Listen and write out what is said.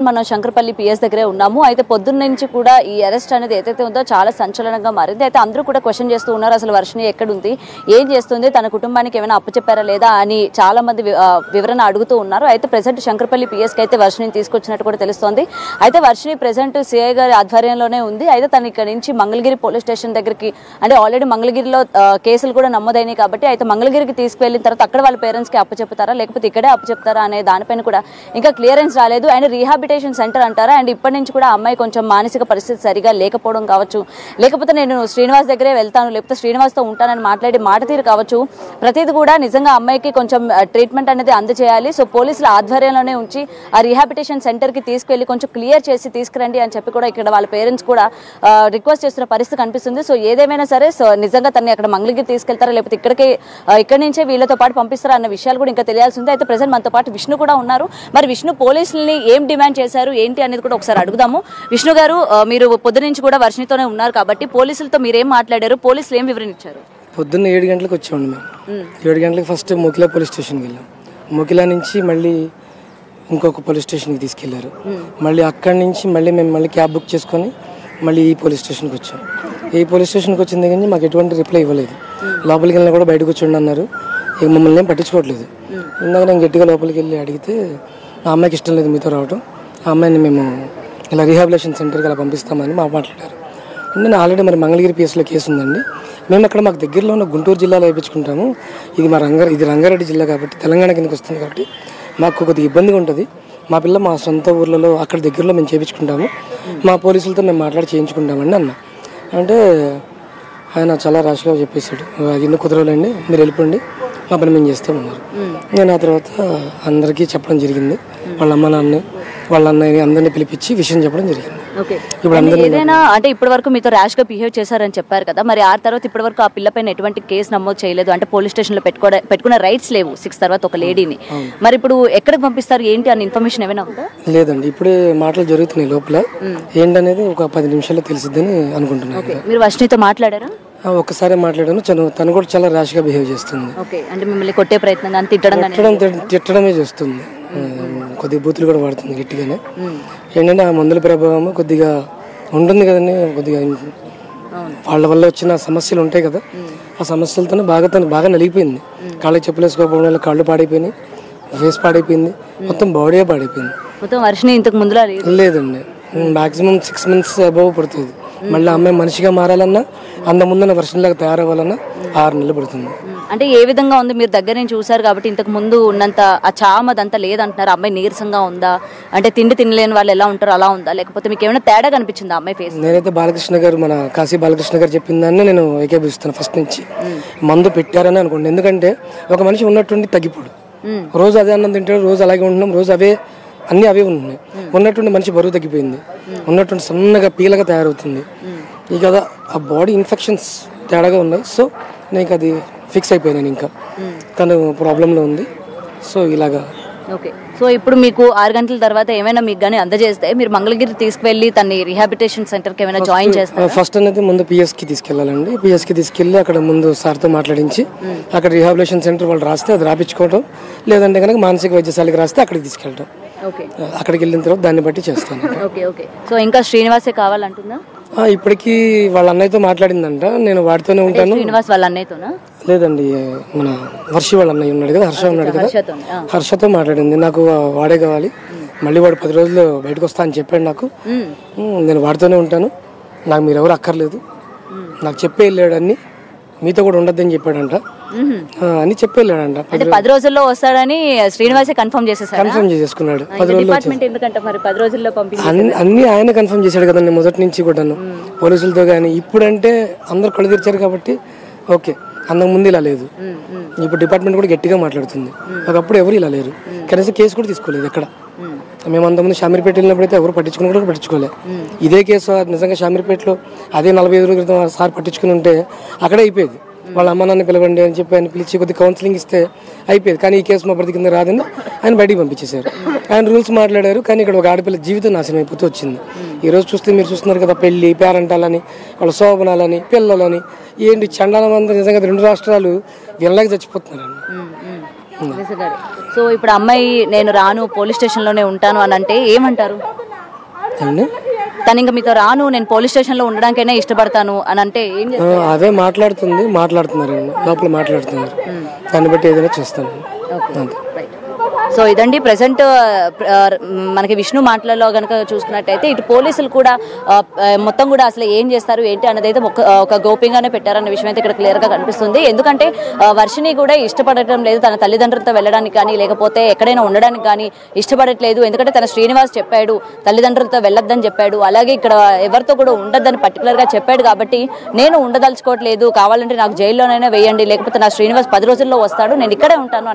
మనం శంకరపల్లి పిఎస్ దగ్గరే ఉన్నాము. అయితే పొద్దున్న నుంచి కూడా ఈ అరెస్ట్ అనేది ఏదైతే ఉందో చాలా సంచలనంగా మారింది. అయితే అందరూ కూడా క్వశ్చన్ చేస్తూ ఉన్నారు, అసలు వర్షిణి ఎక్కడుంది, ఏం చేస్తుంది, తన కుటుంబానికి ఏమైనా అప్పచెప్పారా లేదా అని చాలా మంది వివరణ అడుగుతూ ఉన్నారు. అయితే ప్రెసెంట్ శంకరపల్లి పిఎస్ కి అయితే వర్షిణిని తీసుకొచ్చినట్టు కూడా తెలుస్తోంది. అయితే వర్షిణి ప్రెసెంట్ సిఐ గారి ఆధ్వర్యంలోనే ఉంది. అయితే తను ఇక్కడ నుంచి మంగళగిరి పోలీస్ స్టేషన్ దగ్గరికి, అంటే ఆల్రెడీ మంగళగిరిలో కేసులు కూడా నమోదైనాయి కాబట్టి అయితే మంగళగిరికి తీసుకువెళ్ళిన తర్వాత అక్కడ వాళ్ళ పేరెంట్స్ కి అప్పచెప్తారా లేకపోతే ఇక్కడే అప్పచెప్తారా అనే దానిపైన కూడా ఇంకా క్లియరెన్స్ రాలేదు. అండ్ రీహాబిటేషన్ సెంటర్ అంటారా, అండ్ ఇప్పటి నుంచి కూడా అమ్మాయి కొంచెం మానసిక పరిస్థితి సరిగా లేకపోవడం కావచ్చు, లేకపోతే నేను శ్రీనివాస్ దగ్గరే వెళ్తాను లేకపోతే శ్రీనివాస్తో ఉంటానని మాట్లాడి మాట తీరు కావచ్చు, ప్రతిది కూడా నిజంగా అమ్మాయికి కొంచెం ట్రీట్మెంట్ అనేది అందజేయాలి. సో పోలీసుల ఆధ్వర్యంలోనే ఉంచి ఆ రీహాబిటేషన్ సెంటర్ కి తీసుకెళ్లి కొంచెం క్లియర్ చేసి తీసుకురండి అని చెప్పి కూడా ఇక్కడ వాళ్ళ పేరెంట్స్ కూడా రిక్వెస్ట్ చేస్తున్న పరిస్థితి కనిపిస్తుంది. సో ఏదేమైనా సరే సో నిజంగా తనని అక్కడ మంగళగిరి తీసుకెళ్తారా లేకపోతే ఇక్కడి నుంచే వీళ్ళతో పాటు పంపిస్తారా అన్న విషయాలు కూడా ఇంకా తెలియాల్సి ఉంది. అయితే ప్రెసెంట్ మనతో పాటు విష్ణు కూడా ఉన్నారు. మరి విష్ణు పోలీసుల్ని ఏం డిమాండ్ చేశారు ఏంటి అనేది కూడా ఒకసారి అడుగుదాము. విష్ణు గారు, మీరు పొద్దు నుంచి కూడా వర్షిణితోనే ఉన్నారు కాబట్టి పోలీసులతో మీరేం మాట్లాడారు, పోలీసులు ఏం వివరణ ఇచ్చారు? పొద్దున్న 7 గంటలకు వచ్చామండి మేము. 7 గంటలకు ఫస్ట్ మొకిలా పోలీస్ స్టేషన్కి వెళ్ళాం. మొకిలా నుంచి మళ్ళీ ఇంకొక పోలీస్ స్టేషన్కి తీసుకెళ్లారు. మళ్ళీ అక్కడి నుంచి మేము క్యాబ్ బుక్ చేసుకొని మళ్ళీ ఈ పోలీస్ స్టేషన్కి వచ్చాం. ఈ పోలీస్ స్టేషన్కి వచ్చిన దగ్గర నుంచి మాకు ఎటువంటి రిప్లై ఇవ్వలేదు. లోపలికి వెళ్ళినా కూడా బయటకు వచ్చి అన్నారు, ఇక మమ్మల్ని ఏం పట్టించుకోవట్లేదు. ఇందాక నేను గట్టిగా లోపలికి వెళ్ళి అడిగితే ఆ అమ్మాయికి ఇష్టం లేదు మీతో రావడం, ఆ అమ్మాయిని మేము ఇలా రీహాబిలేషన్ సెంటర్కి అలా పంపిస్తామని మాట్లాడారు. నేను ఆల్రెడీ మరి మంగళగిరి పిఎస్లో కేసు ఉందండి, మేము అక్కడ మాకు దగ్గరలో ఉన్న గుంటూరు జిల్లాలో వేయించుకుంటాము, ఇది రంగారెడ్డి జిల్లా కాబట్టి తెలంగాణ కిందకి వస్తుంది కాబట్టి మాకు కొద్దిగా ఇబ్బందిగా ఉంటుంది, మా పిల్ల మా సొంత ఊర్లలో అక్కడ దగ్గరలో మేము చేయించుకుంటాము, మా పోలీసులతో మేము మాట్లాడి చేయించుకుంటామండి అన్న. అంటే ఆయన చాలా రాష్గా చెప్పేశాడు, ఎన్ని కుదరలేండి మీరు వెళ్ళిపోండి, మా పని మేము చేస్తామన్నారు. నేను ఆ తర్వాత అందరికీ చెప్పడం జరిగింది, వాళ్ళ అమ్మ నాన్న వాళ్ళ అన్నయ్యని అందరినీ పిలిపించి విషయం చెప్పడం జరిగింది. ఇప్పుడు ఏదైనా అంటే ఇప్పటి వరకు మీతో ర్యాష్ గా బిహేవ్ చేశారని చెప్పారు కదా, మరి ఆ తర్వాత ఇప్పటి వరకు ఆ పిల్లపైన ఎటువంటి కేసు నమోదు చేయలేదు, అంటే పోలీస్ స్టేషన్ లో పెట్టుకున్న రైట్స్ లేవు 6 తర్వాత ఒక లేడీని, మరి ఇప్పుడు ఎక్కడికి పంపిస్తారు ఏంటి అన్న ఇన్ఫర్మేషన్ ఏమైనా ఉందా? లేదండి, ఇప్పుడే మాటలు జరుగుతున్నాయి లోపల, ఏంటనేది ఒక 10 నిమిషాల్లో తెలిసిద్దని అనుకుంటున్నాను. మీరు వర్షిణితో మాట్లాడారా? ఒక్కసారి మాట్లాడాను, తను కూడా చాలా ర్యాష్ గా బిహేవ్ చేస్తుంది. అంటే మిమ్మల్ని కొట్టే ప్రయత్నం తిట్టడమే చేస్తుంది, కొద్దిగా బూతులు కూడా వాడుతుంది గట్టిగానే. ఏంటంటే ఆ మందుల ప్రభావం కొద్దిగా ఉంటుంది కదండి, కొద్దిగా వాళ్ళ వల్ల వచ్చిన సమస్యలు ఉంటాయి కదా, ఆ సమస్యలతోనే తను బాగా నలిగిపోయింది. కాళ్ళకి చెప్పులు వేసుకోకపోవడం వల్ల కాళ్ళు పాడైపోయినాయి, ఫేస్ పాడైపోయింది, మొత్తం బాడీ పాడైపోయింది. మొత్తం వర్షిణి ఇంతకు ముందులా లేదండి, మాక్సిమం 6 months అబవ్ పడుతుంది. మళ్ళీ అమ్మాయి మనిషిగా మారాలన్నా అంతకుముందున్న వర్షంలాగా తయారవ్వాలన్నా 6 నెలలు పడుతుంది. అంటే ఏ విధంగా ఉంది, మీరు దగ్గర నుంచి చూసారు కాబట్టి ఇంతకు ముందు ఉన్నంత ఆ చామదంతా లేదంటున్నారు, అమ్మాయి నీరసంగా ఉందా, అంటే తిండి తినలేని వాళ్ళు ఎలా ఉంటారో అలా ఉందా, లేకపోతే మీకు ఏమైనా తేడా కనిపించిందా అమ్మాయి ఫేస్? నేనైతే బాలకృష్ణ గారు, మన కాశీ బాలకృష్ణ గారు చెప్పిన దాన్ని నేను ఏకీభవిస్తాను ఫస్ట్ నుంచి. మందు పెట్టారని అనుకోండి, ఎందుకంటే ఒక మనిషి ఉన్నట్టుండి తగ్గిపోడు, రోజు అదే అన్నం తింటాడు, రోజు అలాగే ఉంటున్నాం, రోజు అవే ఉంటున్నాయి, ఉన్నటువంటి మనిషి బరువు తగ్గిపోయింది, ఉన్నటువంటి సన్నగా పీలగా తయారవుతుంది. ఈ కదా ఆ బాడీ ఇన్ఫెక్షన్స్ తేడాగా ఉన్నాయి. సో నేను అది ఫిక్స్ అయిపోయాను, ఇంకా తను ప్రాబ్లంలో ఉంది. సో ఇలాగా ఓకే. సో ఇప్పుడు మీకు 6 గంటల తర్వాత ఏమైనా మీకు కానీ అందజేస్తే మీరు మంగళగిరి తీసుకువెళ్ళి తన రీహాబిటేషన్ సెంటర్కి ఏమైనా జాయిన్ చేస్తారు? ఫస్ట్ అనేది ముందు పిఎస్కి తీసుకెళ్ళాలండి, పిఎస్కి తీసుకెళ్ళి అక్కడ ముందు సార్తో మాట్లాడించి అక్కడ రీహాబిలేషన్ సెంటర్ వాళ్ళు రాస్తే అది రాపించుకోవడం, లేదంటే కనుక మానసిక వైద్యశాలకు రాస్తే అక్కడికి తీసుకెళ్ళడం. అక్కడికి వెళ్ళిన తర్వాత దాన్ని బట్టి చేస్తాను. సో ఇంకా శ్రీనివాసే కావాలంటుందా? ఇప్పటికీ వాళ్ళ అన్నయ్యతో మాట్లాడిందంట, నేను వాడితోనే ఉంటాను. శ్రీనివాస్ వాళ్ళ అన్నయ్యతోనా? లేదండి, మన వర్షి వాళ్ళ అన్నయ్య ఉన్నాడు కదా, హర్ష ఉన్నాడు కదా, హర్షతో మాట్లాడింది. నాకు వాడే కావాలి, మళ్ళీ వాడు 10 రోజులు బయటకు వస్తా అని చెప్పాడు నాకు, నేను వాడితోనే ఉంటాను, నాకు మీరు ఎవరు అక్కర్లేదు, నాకు చెప్పే వెళ్ళాడు అన్ని, మీతో కూడా ఉండద్దని చెప్పాడంట అని చెప్పి వెళ్ళాడంట. 10 రోజుల్లో వస్తాడని శ్రీనివాసే కన్ఫర్మ్ చేసేసుకున్నాడు. 10 రోజుల్లో అన్ని ఆయన కన్ఫర్మ్ చేశాడు కదండి మొదటి నుంచి కూడాను పోలీసులతో. కానీ ఇప్పుడంటే అందరు కళ్ళు తెరిచారు కాబట్టి ఓకే, అంతకు ముందు ఇలా లేదు. ఇప్పుడు డిపార్ట్మెంట్ కూడా గట్టిగా మాట్లాడుతుంది, ఒకప్పుడు ఎవరు ఇలా లేరు, కనీసం కేసు కూడా తీసుకోలేదు ఎక్కడ. మేము అంతకుముందు షామీర్పేట వెళ్ళినప్పుడు అయితే ఎవరు పట్టించుకోలే. ఇదే కేసు నిజంగా షామీర్పేటలో అదే 45 రోజుల క్రితం సార్ పట్టించుకుని ఉంటే అక్కడే అయిపోయేది. వాళ్ళ అమ్మ నాన్న పిలవండి అని చెప్పి ఆయన పిలిచి కొద్దిగా కౌన్సిలింగ్ ఇస్తే అయిపోయేది. కానీ ఈ కేసు మా ప్రతి కింద రాదని ఆయన బయటికి పంపించేశారు. ఆయన రూల్స్ మాట్లాడారు, కానీ ఇక్కడ ఒక ఆడపిల్ల జీవితం నాశనం అయిపోతూ వచ్చింది. ఈరోజు చూస్తే మీరు చూస్తున్నారు కదా, పెళ్లి పేరెంటాలని, వాళ్ళ శోభనాలని, పిల్లలని, ఏంటి చండాలం అంతా. నిజంగా 2 రాష్ట్రాలు వీళ్ళకి చచ్చిపోతున్నారండి. సో ఇప్పుడు అమ్మాయి నేను రాను పోలీస్ స్టేషన్ లోనే ఉంటాను అని అంటే ఏమంటారు? తను ఇంకా మీతో రాను, నేను పోలీస్ స్టేషన్ లో ఉండడానికైనా ఇష్టపడతాను అని అంటే ఏం చేస్తారు? అవే మాట్లాడుతున్నారు లోపల మాట్లాడుతున్నారు, దాన్ని బట్టి ఏదైనా చేస్తాను. సో ఇదండి ప్రెసెంట్ మనకి విష్ణు మాటలలో కనుక చూసుకున్నట్టయితే ఇటు పోలీసులు కూడా మొత్తం కూడా అసలు ఏం చేస్తారు ఏంటి అన్నది అయితే ఒక గోప్యంగానే పెట్టారన్న విషయం అయితే ఇక్కడ క్లియర్ గా కనిపిస్తుంది. ఎందుకంటే వర్షిని కూడా ఇష్టపడటం లేదు తన తల్లిదండ్రులతో వెళ్ళడానికి కానీ లేకపోతే ఎక్కడైనా ఉండడానికి కానీ ఇష్టపడట్లేదు. ఎందుకంటే తన శ్రీనివాస్ చెప్పాడు తల్లిదండ్రులతో వెళ్ళొద్దని చెప్పాడు, అలాగే ఇక్కడ ఎవరితో కూడా ఉండొద్దని పర్టికులర్ గా చెప్పాడు. కాబట్టి నేను ఉండదలుచుకోవట్లేదు, కావాలంటే నాకు జైల్లోనైనా వేయండి, లేకపోతే నా శ్రీనివాస్ 10 రోజుల్లో వస్తాడు, నేను ఇక్కడే ఉంటాను